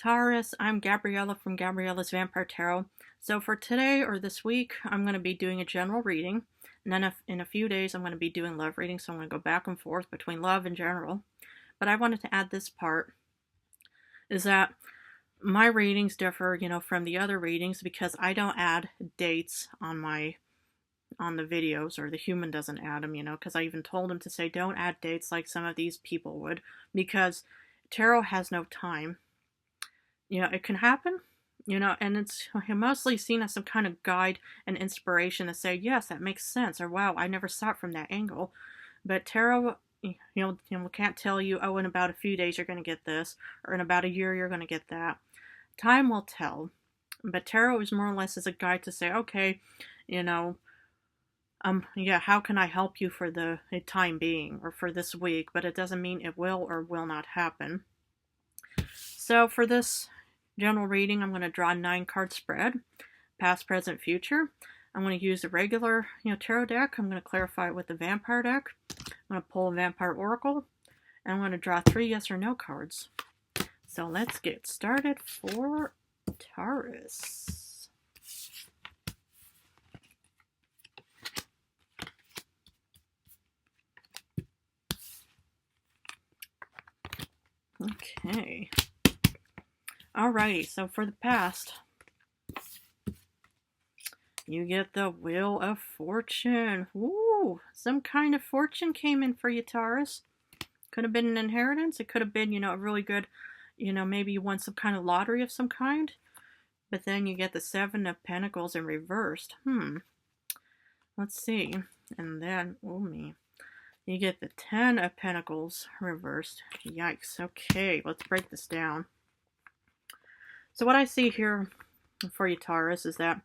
Taurus, I'm Gabriella from Gabriella's Vampire Tarot. So for today or this week, I'm going to be doing a general reading. And then in a few days, I'm going to be doing love readings. So I'm going to go back and forth between love and general. But I wanted to add this part, is that my readings differ, from the other readings because I don't add dates on the videos, or the human doesn't add them, because I even told him to say don't add dates like some of these people would, because tarot has no time. It can happen, and it's mostly seen as some kind of guide and inspiration to say, yes, that makes sense, or wow, I never saw it from that angle. But tarot, can't tell you, oh, in about a few days you're going to get this, or in about a year you're going to get that. Time will tell. But tarot is more or less as a guide to say, okay, how can I help you for the time being, or for this week, but it doesn't mean it will or will not happen. So for this general reading, I'm going to draw a 9-card spread, past, present, future. I'm going to use the regular, tarot deck. I'm going to clarify it with the vampire deck. I'm going to pull a vampire oracle, and I'm going to draw 3 yes or no cards. So let's get started for Taurus. Okay. Alrighty, so for the past, you get the Wheel of Fortune. Ooh, some kind of fortune came in for you, Taurus. Could have been an inheritance. It could have been, a really good, maybe you won some kind of lottery of some kind. But then you get the 7 of Pentacles in reversed. Let's see. And then, you get the 10 of Pentacles reversed. Yikes. Okay, let's break this down. So what I see here for you, Taurus, is that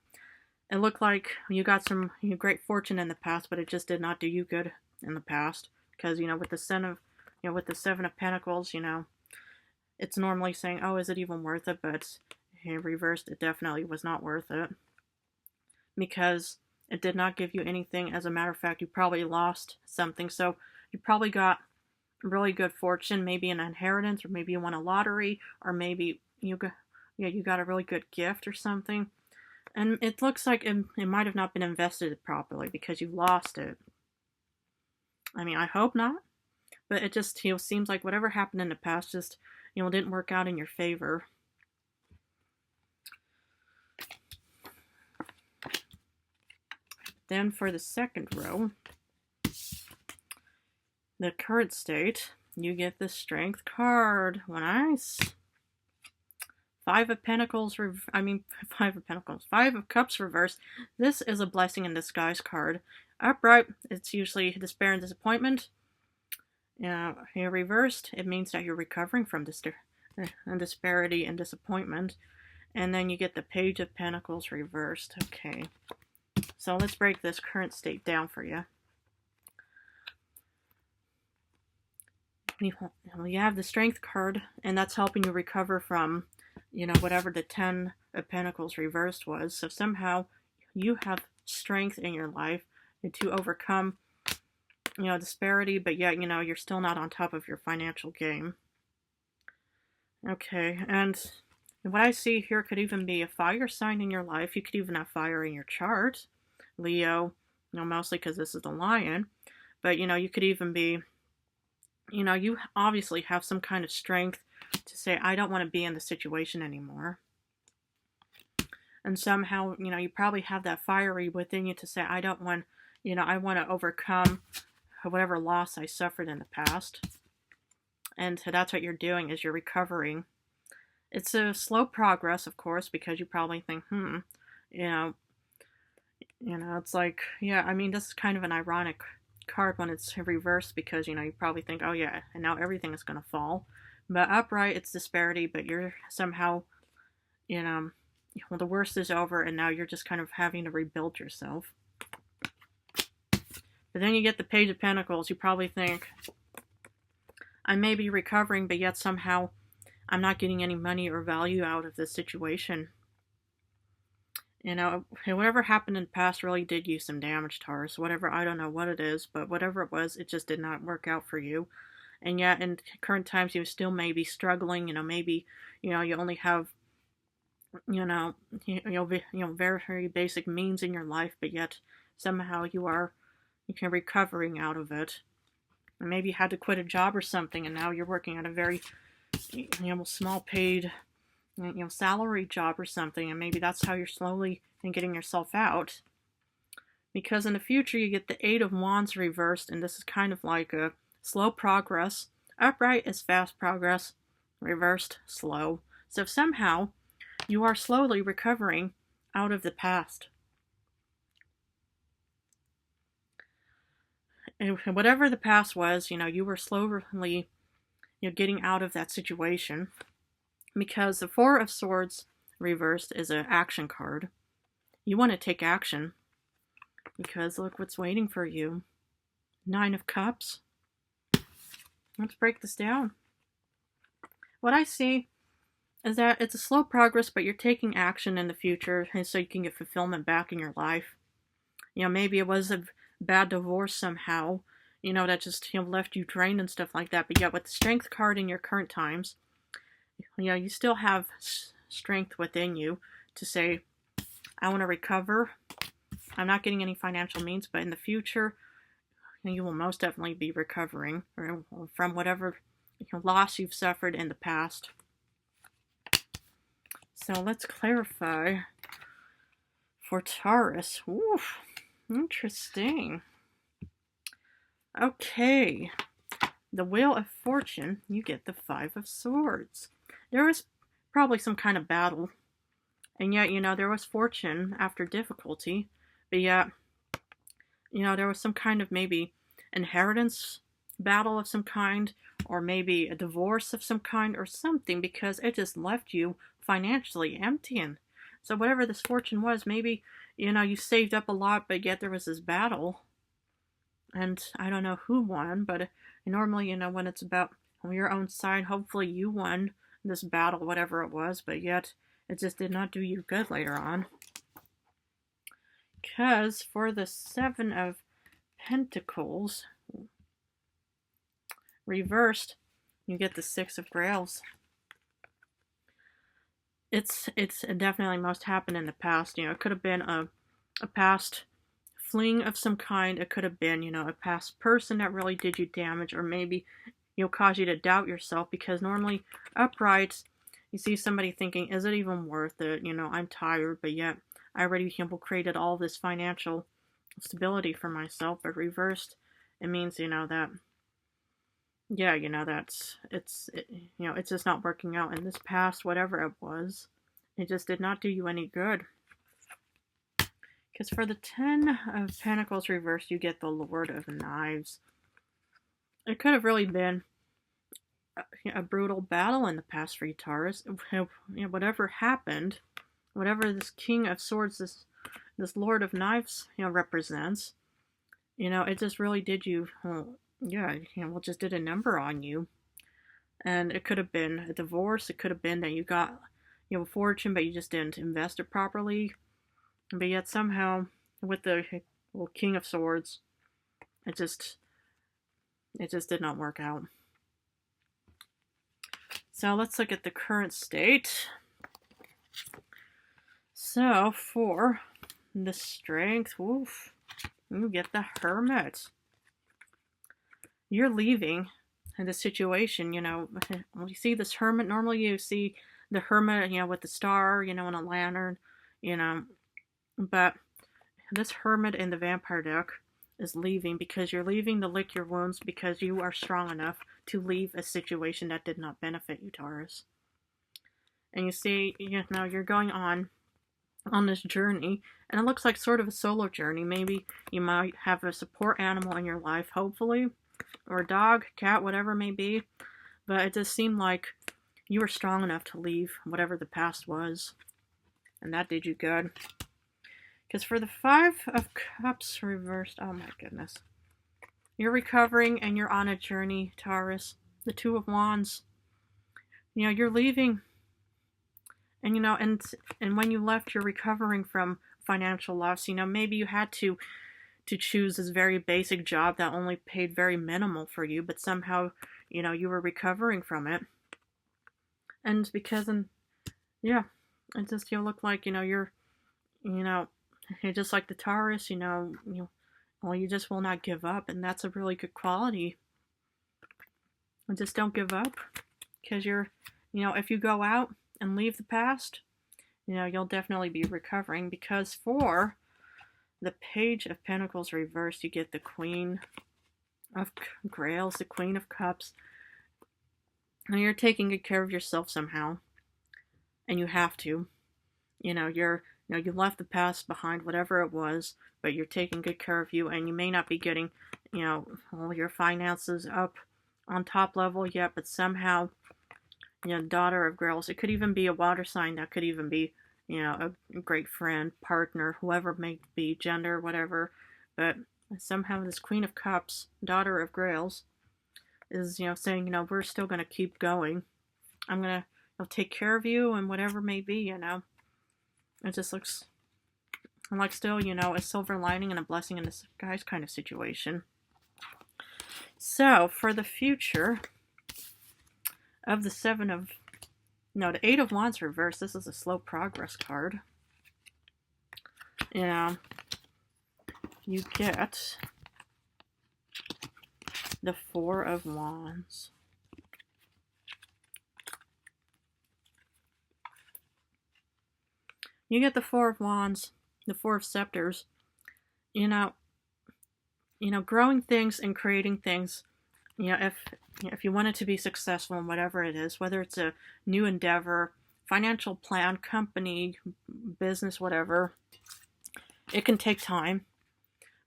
it looked like you got some great fortune in the past, but it just did not do you good in the past. Because, with the with the 7 of Pentacles, it's normally saying, oh, is it even worth it? But in reversed, it definitely was not worth it. Because it did not give you anything. As a matter of fact, you probably lost something. So you probably got really good fortune, maybe an inheritance, or maybe you won a lottery, or maybe you got a really good gift or something. And it looks like it might have not been invested properly because you lost it. I mean, I hope not. But it just, seems like whatever happened in the past just, didn't work out in your favor. Then for the second row, the current state, you get the Strength card. Nice. 5 of Pentacles, 5 of Cups reversed. This is a blessing in disguise card. Upright, it's usually despair and disappointment. Here reversed, it means that you're recovering from disparity and disappointment. And then you get the Page of Pentacles reversed. Okay. So let's break this current state down for you. You have the Strength card, and that's helping you recover from, whatever the 10 of Pentacles reversed was. So somehow you have strength in your life to overcome, disparity, but yet, you're still not on top of your financial game. Okay, and what I see here could even be a fire sign in your life. You could even have fire in your chart. Leo, mostly because this is the Lion. But, you could even be, you obviously have some kind of strength to say, I don't want to be in the situation anymore. And somehow, you probably have that fiery within you to say, I don't want, I want to overcome whatever loss I suffered in the past. And that's what you're doing, is you're recovering. It's a slow progress, of course, because you probably think, it's like, this is kind of an ironic card when it's reversed, because, you probably think, oh yeah, and now everything is going to fall. But upright, it's disparity, but you're somehow, the worst is over, and now you're just kind of having to rebuild yourself. But then you get the Page of Pentacles. You probably think, I may be recovering, but yet somehow I'm not getting any money or value out of this situation. Whatever happened in the past really did you some damage, Taurus. Whatever, I don't know what it is, but whatever it was, it just did not work out for you. And yet in current times you still may be struggling, maybe, you only have, very, very basic means in your life, but yet somehow you can recovering out of it. And maybe you had to quit a job or something, and now you're working at a very, small paid, salary job or something, and maybe that's how you're slowly getting yourself out. Because in the future you get the Eight of Wands reversed, and this is kind of like a slow progress. Upright is fast progress, reversed, slow. So somehow you are slowly recovering out of the past. And whatever the past was, you were slowly, getting out of that situation. Because the Four of Swords reversed is an action card. You want to take action. Because look what's waiting for you. Nine of Cups. Let's break this down. What I see is that it's a slow progress, but you're taking action in the future, and so you can get fulfillment back in your life. Maybe it was a bad divorce somehow, that just left you drained and stuff like that. But yet with the Strength card in your current times, you still have strength within you to say, I want to recover. I'm not getting any financial means, but in the future, you will most definitely be recovering from whatever loss you've suffered in the past. So let's clarify for Taurus. Oof, interesting. Okay, the Wheel of Fortune, you get the Five of Swords. There was probably some kind of battle, and yet, there was fortune after difficulty, but yet, there was some kind of maybe inheritance battle of some kind, or maybe a divorce of some kind or something, because it just left you financially emptying. So whatever this fortune was, maybe, you saved up a lot, but yet there was this battle. And I don't know who won, but normally, when it's about on your own side, hopefully you won this battle, whatever it was, but yet it just did not do you good later on. Because for the Seven of Pentacles reversed, you get the Six of Grails. It's definitely must happen in the past. It could have been a past fling of some kind. It could have been, a past person that really did you damage, or maybe, cause you to doubt yourself, because normally uprights, you see somebody thinking, is it even worth it? I'm tired, but yet I already created all this financial stability for myself. But reversed, it means, that, yeah, it's just not working out in this past, whatever it was. It just did not do you any good. Because for the Ten of Pentacles reversed, you get the Lord of Knives. It could have really been a brutal battle in the past for you, Taurus. Whatever happened, whatever this King of Swords, this Lord of Knives, represents, it just really did you, just did a number on you. And it could have been a divorce. It could have been that you got, a fortune, but you just didn't invest it properly. But yet somehow, with the King of Swords, it just did not work out. So let's look at the current state. So for the Strength, oof, you get the Hermit. You're leaving the situation, when you see this Hermit, normally you see the Hermit, with the star, and a lantern, but this Hermit in the Vampire deck is leaving, because you're leaving to lick your wounds, because you are strong enough to leave a situation that did not benefit you, Taurus. And you see, you're going on this journey, and it looks like sort of a solo journey. Maybe you might have a support animal in your life, hopefully, or a dog, cat, whatever it may be. But it just seemed like you were strong enough to leave whatever the past was, and that did you good. Because for the Five of Cups reversed, oh my goodness. You're recovering and you're on a journey, Taurus. The Two of Wands. You're leaving. And, and when you left, you're recovering from financial loss. Maybe you had to choose this very basic job that only paid very minimal for you, but somehow you know, you were recovering from it. And because, yeah, it just, you look like, you know, you're just like the Taurus, well, you just will not give up. And that's a really good quality. And just don't give up. Because if you go out and leave the past, you'll definitely be recovering. Because for the Page of Pentacles reversed, you get the Queen of Grails, the Queen of Cups. And you're taking good care of yourself somehow. And you have to. You left the past behind, whatever it was, but you're taking good care of you, and you may not be getting, all your finances up on top level yet, but somehow, Daughter of Grails, it could even be a water sign, that could even be, a great friend, partner, whoever it may be, gender, whatever, but somehow this Queen of Cups, Daughter of Grails, is, saying, we're still going to keep going. I'm going to take care of you, and whatever may be, It just looks like still, a silver lining and a blessing in disguise kind of situation. So, for the future of the Eight of Wands reversed, this is a slow progress card. You get the Four of Wands. You get the Four of Wands, the Four of Scepters. Growing things and creating things. If you want it to be successful in whatever it is, whether it's a new endeavor, financial plan, company, business, whatever, it can take time.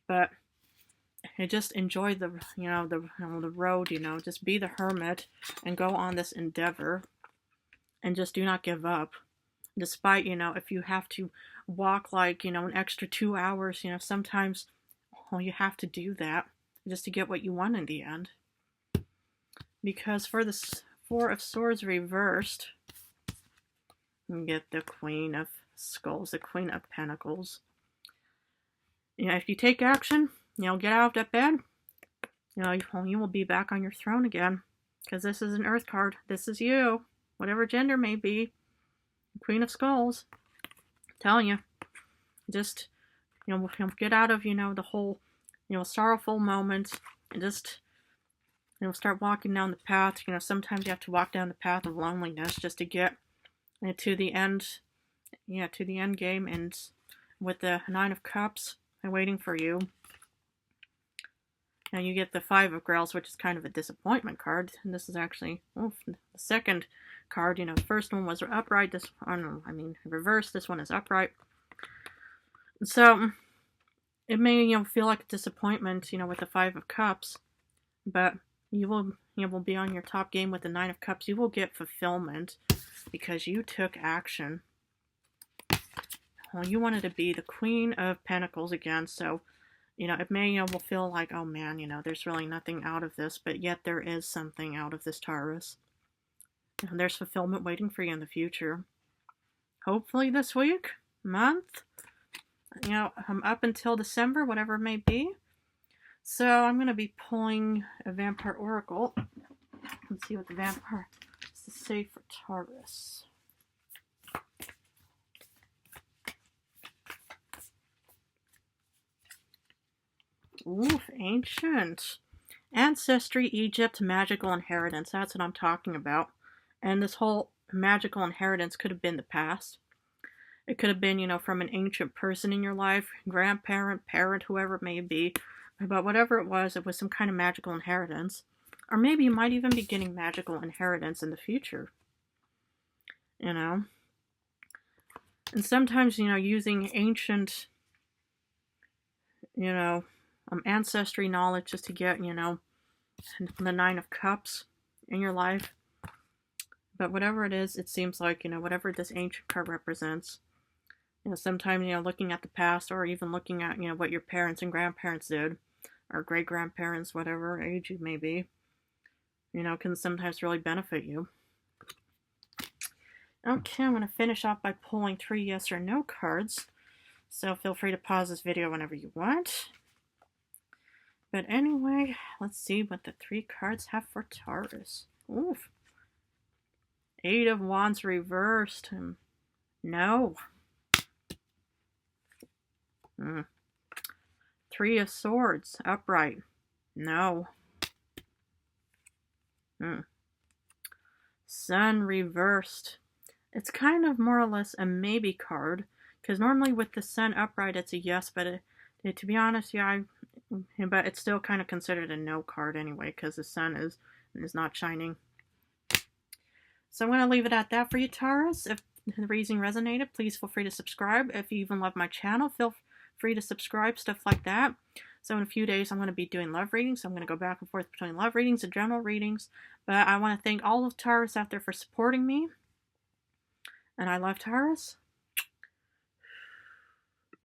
But you just enjoy the road. Just be the hermit and go on this endeavor, and just do not give up. Despite, if you have to walk like, an extra 2 hours, sometimes, you have to do that just to get what you want in the end. Because for the Four of Swords reversed, you get the Queen of Skulls, the Queen of Pentacles. If you take action, get out of that bed, you will be back on your throne again. Because this is an Earth card. This is you, whatever gender may be. Queen of Skulls. I'm telling you. Just, get out of, the whole, sorrowful moment. And just, start walking down the path. Sometimes you have to walk down the path of loneliness just to get to the end. Yeah, to the end game. And with the Nine of Cups waiting for you. Now you get the Five of Grails, which is kind of a disappointment card. And this is actually the second card. The first one was upright. This one, reversed. This one is upright. So it may, feel like a disappointment, with the Five of Cups, but you will be on your top game with the Nine of Cups. You will get fulfillment because you took action. Well, you wanted to be the Queen of Pentacles again, so it may, will feel like, oh man, there's really nothing out of this, but yet there is something out of this, Taurus. And there's fulfillment waiting for you in the future. Hopefully this week, month, up until December, whatever it may be. So I'm going to be pulling a Vampire Oracle. Let's see what the Vampire has to say for Taurus. Oof, ancient. Ancestry, Egypt, magical inheritance. That's what I'm talking about. And this whole magical inheritance could have been the past. It could have been, from an ancient person in your life, grandparent, parent, whoever it may be. But whatever it was some kind of magical inheritance. Or maybe you might even be getting magical inheritance in the future. And sometimes, using ancient, ancestry knowledge just to get, the Nine of Cups in your life. But whatever it is, it seems like, whatever this ancient card represents, sometimes, looking at the past or even looking at, what your parents and grandparents did, or great-grandparents, whatever age you may be, can sometimes really benefit you. Okay, I'm going to finish off by pulling 3 yes or no cards. So feel free to pause this video whenever you want. But anyway, let's see what the 3 cards have for Taurus. Oof. 8 of Wands reversed. No. 3 of Swords upright. No. Sun reversed. It's kind of more or less a maybe card, because normally with the Sun upright it's a yes, but to be honest, yeah, but it's still kind of considered a no card anyway, because the Sun is not shining. So I'm going to leave it at that for you, Taurus. If the reading resonated, please feel free to subscribe. If you even love my channel, feel free to subscribe, stuff like that. So in a few days, I'm going to be doing love readings. So I'm going to go back and forth between love readings and general readings. But I want to thank all of Taurus out there for supporting me. And I love Taurus.